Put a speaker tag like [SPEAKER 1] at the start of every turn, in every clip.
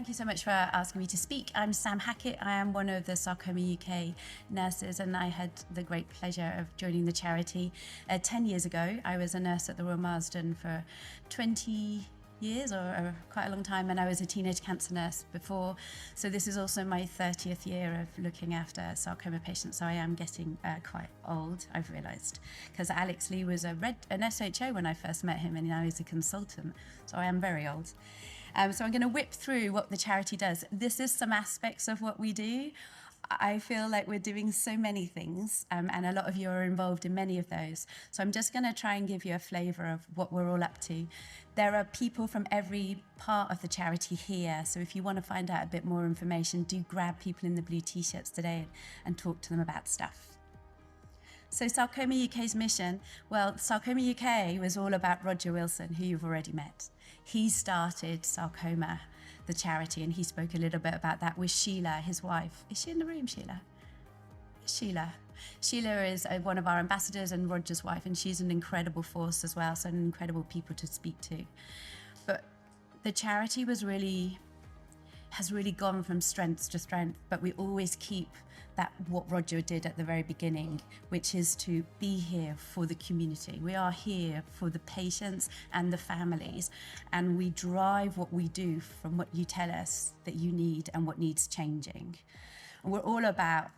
[SPEAKER 1] Thank you so much for asking me to speak. I'm Sam Hackett. I am one of the Sarcoma UK nurses, and I had the great pleasure of joining the charity 10 years ago. I was a nurse at the Royal Marsden for 20 years, or quite a long time, and I was a teenage cancer nurse before. So this is also my 30th year of looking after sarcoma patients. So I am getting quite old, I've realised, because Alex Lee was an SHO when I first met him, and now he's a consultant. So I am very old. So I'm going to whip through what the charity does. This is some aspects of what we do. I feel like we're doing so many things, and a lot of you are involved in many of those. So I'm just going to try and give you a flavour of what we're all up to. There are people from every part of the charity here, so if you want to find out a bit more information, do grab people in the blue t-shirts today and talk to them about stuff. So Sarcoma UK's mission, well, Sarcoma UK was all about Roger Wilson, who you've already met. He started Sarcoma, the charity, and he spoke a little bit about that with Sheila, his wife. Is she in the room, Sheila? Sheila. Sheila is one of our ambassadors and Roger's wife, and she's an incredible force as well, so an incredible people to speak to. But the charity has really gone from strength to strength, but we always keep that what Roger did at the very beginning, which is to be here for the community. We are here for the patients and the families, and we drive what we do from what you tell us that you need and what needs changing. And we're all about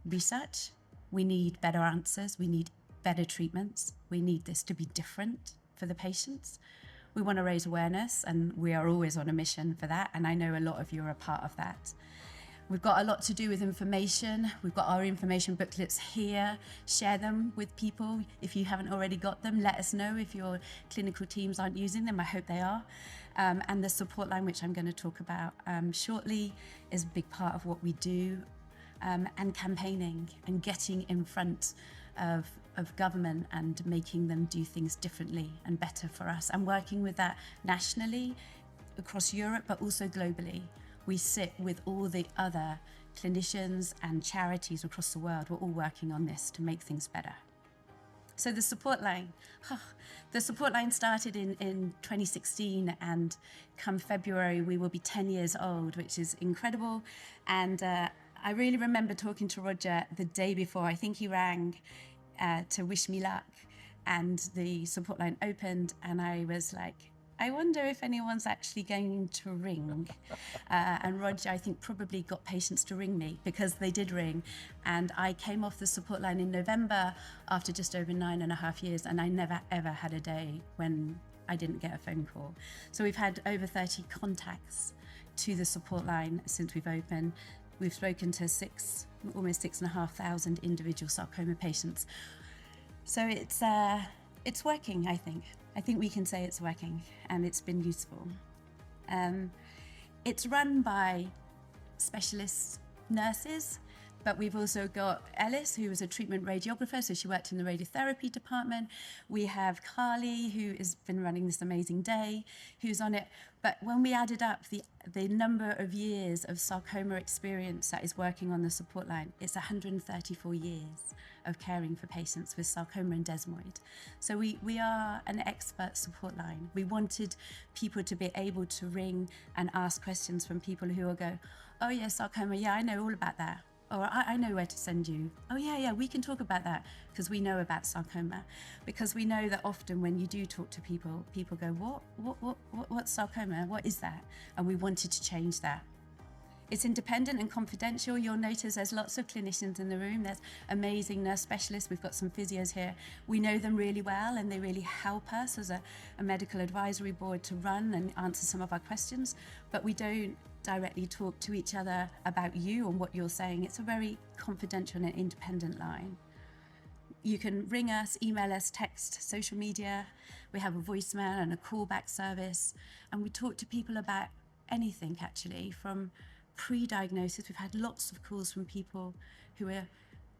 [SPEAKER 1] research. We need better answers. We need better treatments. We need this to be different for the patients. We want to raise awareness, and we are always on a mission for that, and I know a lot of you are a part of that. We've got a lot to do with information. We've got our information booklets here. Share them with people. If you haven't already got them, let us know if your clinical teams aren't using them. I hope they are. And the support line, which I'm going to talk about shortly, is a big part of what we do. And campaigning and getting in front of government and making them do things differently and better for us, and working with that nationally across Europe, but also globally. We sit with all the other clinicians and charities across the world. We're all working on this to make things better. So the support line. The support line started in 2016, and come February we will be 10 years old, which is incredible. And I really remember talking to Roger the day before. I think he rang to wish me luck, and the support line opened, and I was like, I wonder if anyone's actually going to ring. And Roger, I think, probably got patients to ring me, because they did ring. And I came off the support line in November after just over 9.5 years, and I never ever had a day when I didn't get a phone call. So we've had over 30 contacts to the support line since we've opened. We've spoken to almost 6,500 individual sarcoma patients. So it's working, I think. I think we can say it's working, and it's been useful. It's run by specialist nurses, but we've also got Ellis, who is a treatment radiographer, so she worked in the radiotherapy department. We have Carly, who has been running this amazing day, who's on it. But when we added up the number of years of sarcoma experience that is working on the support line, it's 134 years of caring for patients with sarcoma and desmoid. So we are an expert support line. We wanted people to be able to ring and ask questions from people who will go, oh yeah, sarcoma, yeah, I know all about that. Or I know where to send you. Oh yeah, we can talk about that, because we know about sarcoma. Because we know that often when you do talk to people, people go, what's sarcoma? What is that? And we wanted to change that. It's independent and confidential. You'll notice there's lots of clinicians in the room. There's amazing nurse specialists. We've got some physios here. We know them really well, and they really help us as a medical advisory board to run and answer some of our questions. But we don't directly talk to each other about you and what you're saying. It's a very confidential and independent line. You can ring us, email us, text, social media. We have a voicemail and a callback service. And we talk to people about anything, actually, from pre-diagnosis. We've had lots of calls from people who have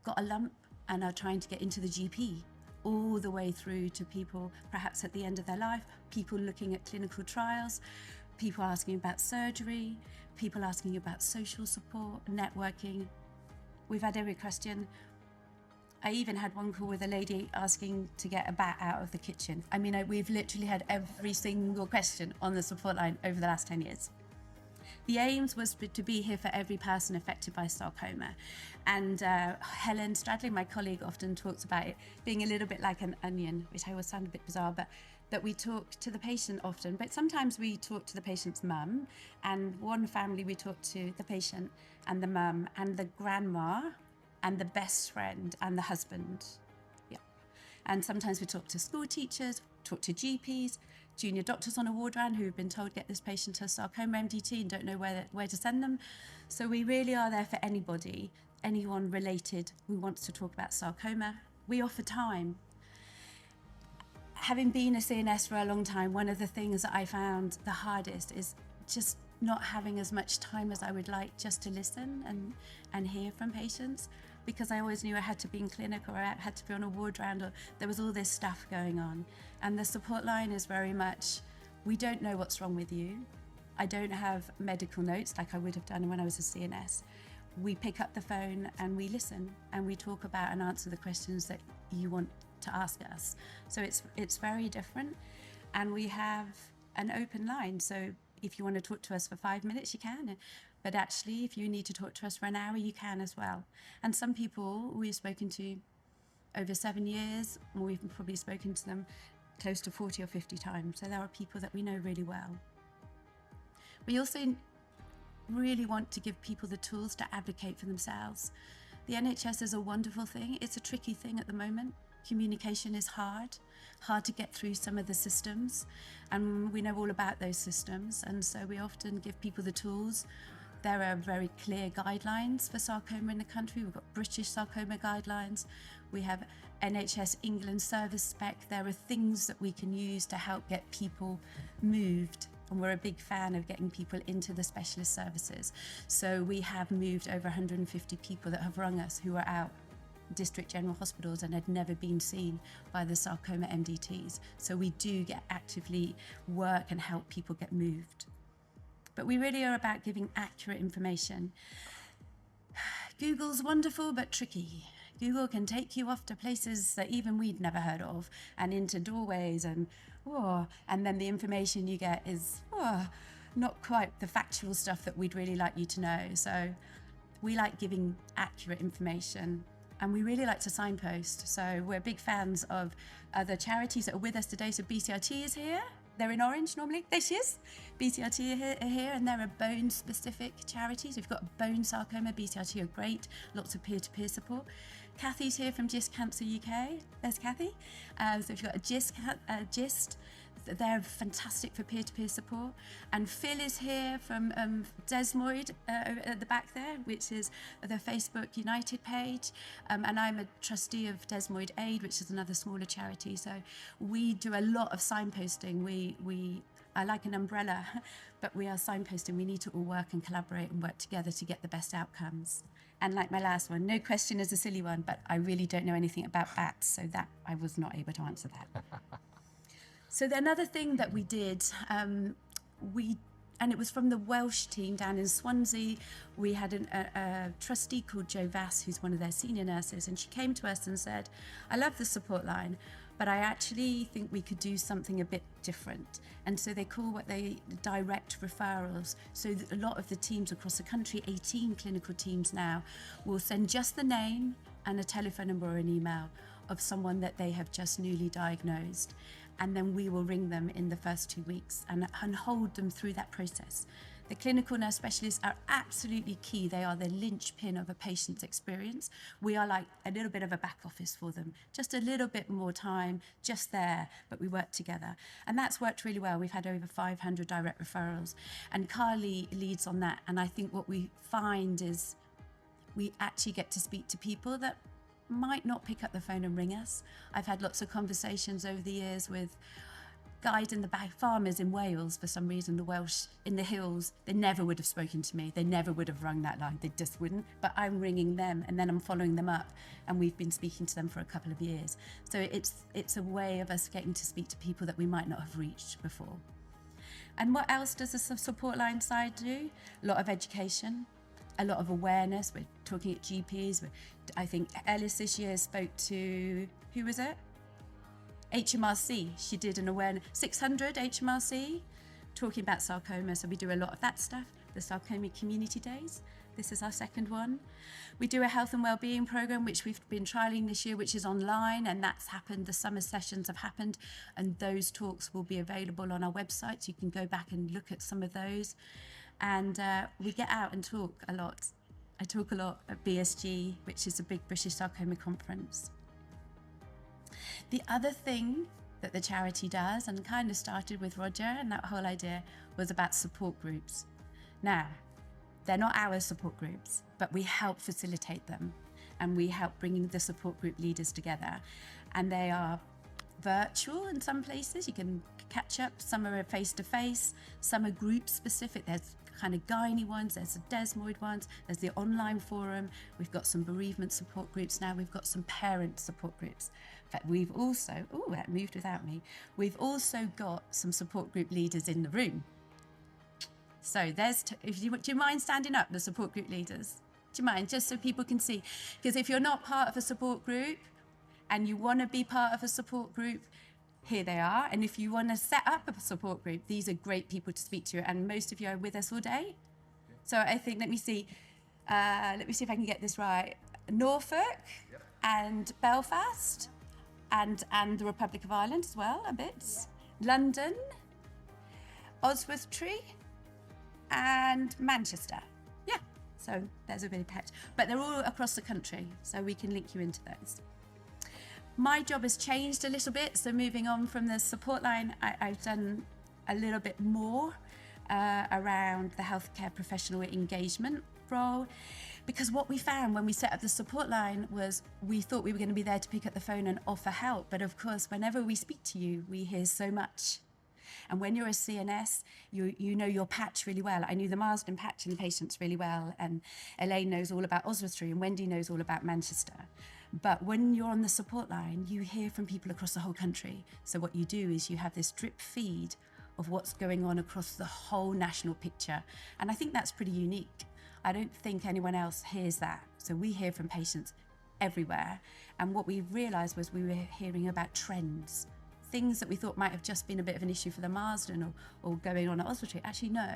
[SPEAKER 1] got a lump and are trying to get into the GP, all the way through to people perhaps at the end of their life, people looking at clinical trials, people asking about surgery, people asking about social support, networking. We've had every question. I even had one call with a lady asking to get a bat out of the kitchen. I mean, we've literally had every single question on the support line over the last 10 years. The aims was to be here for every person affected by sarcoma. And Helen Stradley, my colleague, often talks about it being a little bit like an onion, which I always sound a bit bizarre, but that we talk to the patient often, but sometimes we talk to the patient's mum, and one family we talk to the patient and the mum and the grandma and the best friend and the husband. Yeah. And sometimes we talk to school teachers, talk to GPs, junior doctors on a ward round who've been told get this patient to sarcoma MDT and don't know where to send them. So we really are there for anybody, anyone related who wants to talk about sarcoma. We offer time. Having been a CNS for a long time, one of the things that I found the hardest is just not having as much time as I would like just to listen and hear from patients, because I always knew I had to be in clinic or I had to be on a ward round, or there was all this stuff going on. And the support line is very much, we don't know what's wrong with you. I don't have medical notes like I would have done when I was a CNS. We pick up the phone and we listen and we talk about and answer the questions that you want to ask us. So it's very different, and we have an open line. So if you want to talk to us for 5 minutes, you can. But actually, if you need to talk to us for an hour, you can as well. And some people we've spoken to over 7 years, and we've probably spoken to them close to 40 or 50 times. So there are people that we know really well. We also really want to give people the tools to advocate for themselves. The NHS is a wonderful thing. It's a tricky thing at the moment. Communication is hard to get through some of the systems, and we know all about those systems, and so we often give people the tools. There are very clear guidelines for sarcoma in the country. We've got British sarcoma guidelines. We have NHS England service spec. There are things that we can use to help get people moved, and we're a big fan of getting people into the specialist services. So we have moved over 150 people that have rung us who are out district general hospitals and had never been seen by the sarcoma MDTs. So we do get actively work and help people get moved. But we really are about giving accurate information. Google's wonderful but tricky. Google can take you off to places that even we'd never heard of, and into doorways, and then the information you get is not quite the factual stuff that we'd really like you to know. So we like giving accurate information. And we really like to signpost. So we're big fans of other charities that are with us today. So BCRT is here. They're in orange normally. There she is. BCRT are here, and they're a bone-specific charities. We've got bone sarcoma. BCRT are great. Lots of peer-to-peer support. Kathy's here from GIST Cancer UK. There's Kathy. So if you've got a GIST, they're fantastic for peer-to-peer support. And Phil is here from Desmoid at the back there, which is the Facebook United page. And I'm a trustee of Desmoid Aid, which is another smaller charity. So we do a lot of signposting. I like an umbrella, but we are signposting. We need to all work and collaborate and work together to get the best outcomes. And like my last one, no question is a silly one, but I really don't know anything about bats, so that I was not able to answer that. So another thing that we did, and it was from the Welsh team down in Swansea. We had a trustee called Jo Vass, who's one of their senior nurses, and she came to us and said, I love the support line, but I actually think we could do something a bit different. And so they call what they direct referrals. So a lot of the teams across the country, 18 clinical teams now, will send just the name and a telephone number or an email of someone that they have just newly diagnosed. And then we will ring them in the first 2 weeks and hold them through that process. The clinical nurse specialists are absolutely key. They are the linchpin of a patient's experience. We are like a little bit of a back office for them, just a little bit more time, just there, but we work together. And that's worked really well. We've had over 500 direct referrals, and Carly leads on that. And I think what we find is we actually get to speak to people that might not pick up the phone and ring us. I've had lots of conversations over the years with guys in the back, farmers in Wales. For some reason, the Welsh in the hills, they never would have spoken to me. They never would have rung that line. They just wouldn't. But I'm ringing them, and then I'm following them up, and we've been speaking to them for a couple of years. So it's a way of us getting to speak to people that we might not have reached before. And what else does the support line side do? A lot of education, a lot of awareness. We're talking at GPs. I think Ellis this year spoke to, who was it? HMRC. She did an awareness, 600 HMRC, talking about sarcoma. So we do a lot of that stuff. the Sarcoma Community Days. This is our second one. We do a health and wellbeing program, which we've been trialing this year, which is online, and that's happened. The summer sessions have happened, and those talks will be available on our website, so you can go back and look at some of those. And we get out and talk a lot. I talk a lot at BSG, which is a big British sarcoma conference. The other thing that the charity does, and kind of started with Roger, and that whole idea was about support groups. Now, they're not our support groups, but we help facilitate them, and we help bringing the support group leaders together. And they are virtual in some places, you can catch up, some are face-to-face, some are group-specific. There's kind of gynae ones, there's the desmoid ones, there's the online forum, we've got some bereavement support groups now, we've got some parent support groups. In fact, we've also, that moved without me, we've also got some support group leaders in the room. So do you mind standing up, the support group leaders? Do you mind, just so people can see? Because if you're not part of a support group and you want to be part of a support group, here they are. And if you want to set up a support group, these are great people to speak to. And most of you are with us all day. So I think, let me see if I can get this right. Norfolk and Belfast and the Republic of Ireland as well, a bit. London, Oswestry, and Manchester. Yeah, so there's a bit of patch. But they're all across the country, so we can link you into those. My job has changed a little bit, so moving on from the support line, I've done a little bit more around the healthcare professional engagement role, because what we found when we set up the support line was we thought we were going to be there to pick up the phone and offer help, but of course whenever we speak to you, we hear so much. And when you're a CNS, you know your patch really well. I knew the Marsden patch and the patients really well, and Elaine knows all about Oswestry, and Wendy knows all about Manchester. But when you're on the support line, you hear from people across the whole country. So what you do is you have this drip feed of what's going on across the whole national picture. And I think that's pretty unique. I don't think anyone else hears that. So we hear from patients everywhere. And what we realised was we were hearing about trends, things that we thought might have just been a bit of an issue for the Marsden or going on at Oswestry. Actually, no,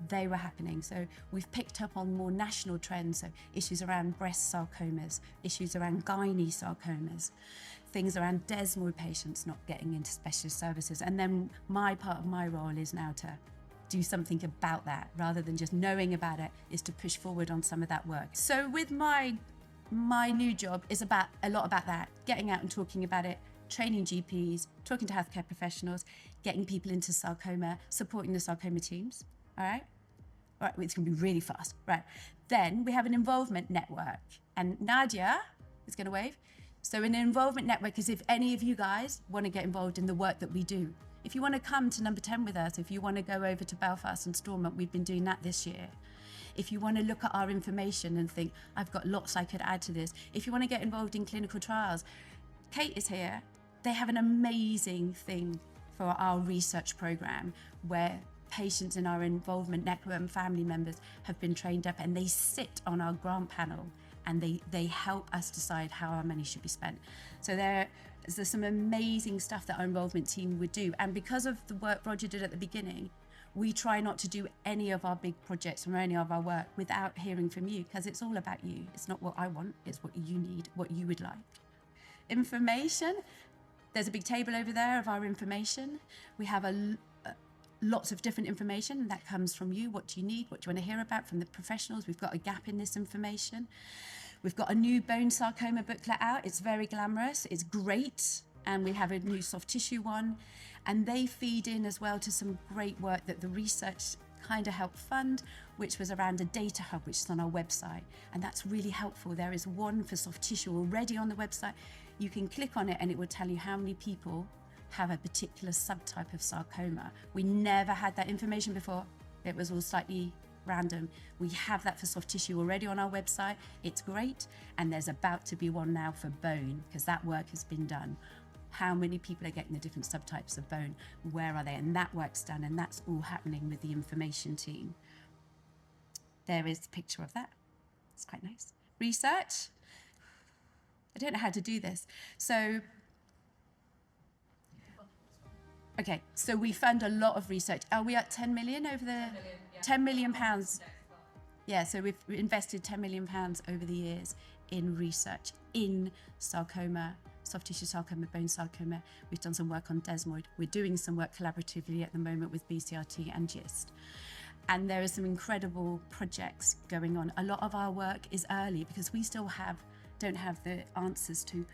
[SPEAKER 1] they were happening. So we've picked up on more national trends, so issues around breast sarcomas, issues around gynae sarcomas, things around desmoid patients not getting into specialist services. And then part of my role is now to do something about that, rather than just knowing about it, is to push forward on some of that work. So with my new job is a lot about that, getting out and talking about it, training GPs, talking to healthcare professionals, getting people into sarcoma, supporting the sarcoma teams. All right, it's going to be really fast. Right, then we have an involvement network, and Nadia is going to wave. So an involvement network is if any of you guys want to get involved in the work that we do. If you want to come to number 10 with us, if you want to go over to Belfast and Stormont, we've been doing that this year. If you want to look at our information and think, I've got lots I could add to this. If you want to get involved in clinical trials, Kate is here. They have an amazing thing for our research program where patients in our involvement network and family members have been trained up, and they sit on our grant panel and they help us decide how our money should be spent. So there's some amazing stuff that our involvement team would do. And because of the work Roger did at the beginning, we try not to do any of our big projects or any of our work without hearing from you, because it's all about you. It's not what I want, it's what you need, what you would like. Information, there's a big table over there of our information. We have lots of different information, and that comes from you. What do you need? What do you want to hear about from the professionals? We've got a gap in this information. We've got a new bone sarcoma booklet out. It's very glamorous. It's great. And we have a new soft tissue one. And they feed in as well to some great work that the research kind of helped fund, which was around a data hub, which is on our website. And that's really helpful. There is one for soft tissue already on the website. You can click on it and it will tell you how many people have a particular subtype of sarcoma. We never had that information before. It was all slightly random. We have that for soft tissue already on our website. It's great. And there's about to be one now for bone, because that work has been done. How many people are getting the different subtypes of bone? Where are they? And that work's done, and that's all happening with the information team. There is a picture of that. It's quite nice. Research. I don't know how to do this. Okay, so we fund a lot of research. Are we at 10 million over the... 10 million £10 million. Yeah, so we've invested £10 million over the years in research in sarcoma, soft tissue sarcoma, bone sarcoma. We've done some work on desmoid. We're doing some work collaboratively at the moment with BCRT and GIST. And there are some incredible projects going on. A lot of our work is early because we still don't have the answers to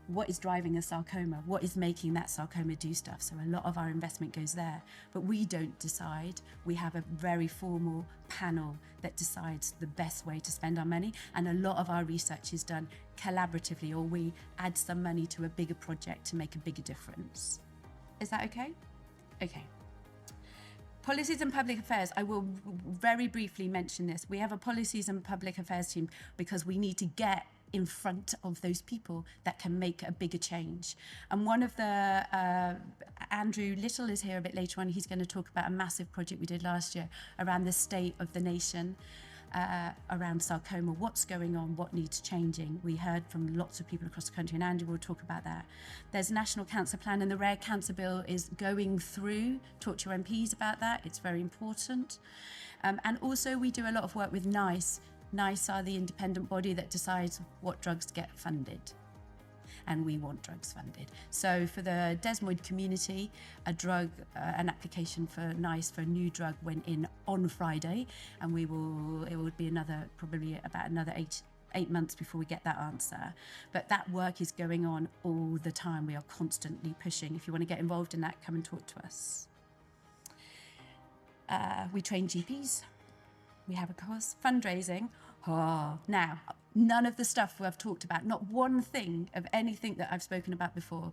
[SPEAKER 1] what is driving a sarcoma, what is making that sarcoma do stuff. So a lot of our investment goes there, but we don't decide. We have a very formal panel that decides the best way to spend our money. And a lot of our research is done collaboratively, or we add some money to a bigger project to make a bigger difference. Is that okay? Okay. Policies and public affairs, I will very briefly mention this. We have a policies and public affairs team because we need to get in front of those people that can make a bigger change. And one of the, Andrew Little is here a bit later on. He's going to talk about a massive project we did last year around the state of the nation, around sarcoma, what's going on, what needs changing. We heard from lots of people across the country, and Andrew will talk about that. There's a National Cancer Plan, and the Rare Cancer Bill is going through. Talk to your MPs about that. It's very important. And also we do a lot of work with NICE. NICE are the independent body that decides what drugs get funded, and we want drugs funded. So for the desmoid community, an application for NICE for a new drug went in on Friday, and it will be probably about another eight months before we get that answer. But that work is going on all the time. We are constantly pushing. If you want to get involved in that, come and talk to us. We train GPs. We have a course. Fundraising. Now, none of the stuff I've talked about, not one thing of anything that I've spoken about before,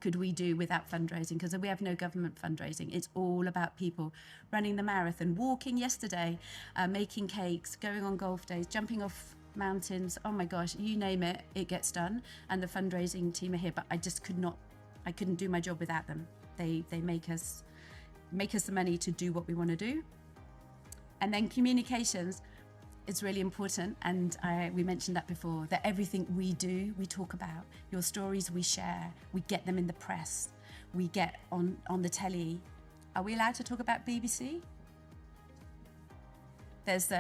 [SPEAKER 1] could we do without fundraising, because we have no government fundraising. It's all about people running the marathon, walking yesterday, making cakes, going on golf days, jumping off mountains. Oh my gosh, you name it, it gets done. And the fundraising team are here, but I couldn't do my job without them. They make us the money to do what we want to do. And then communications is really important, and we mentioned that before, that everything we do, we talk about. Your stories we share, we get them in the press, we get on the telly. Are we allowed to talk about BBC? There's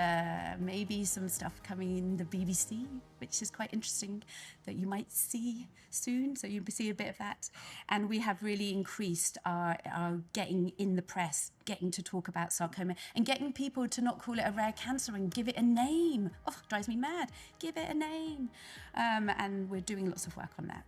[SPEAKER 1] maybe some stuff coming in the BBC, which is quite interesting, that you might see soon. So you'll see a bit of that. And we have really increased our getting in the press, getting to talk about sarcoma, and getting people to not call it a rare cancer and give it a name. Oh, it drives me mad. Give it a name. And we're doing lots of work on that.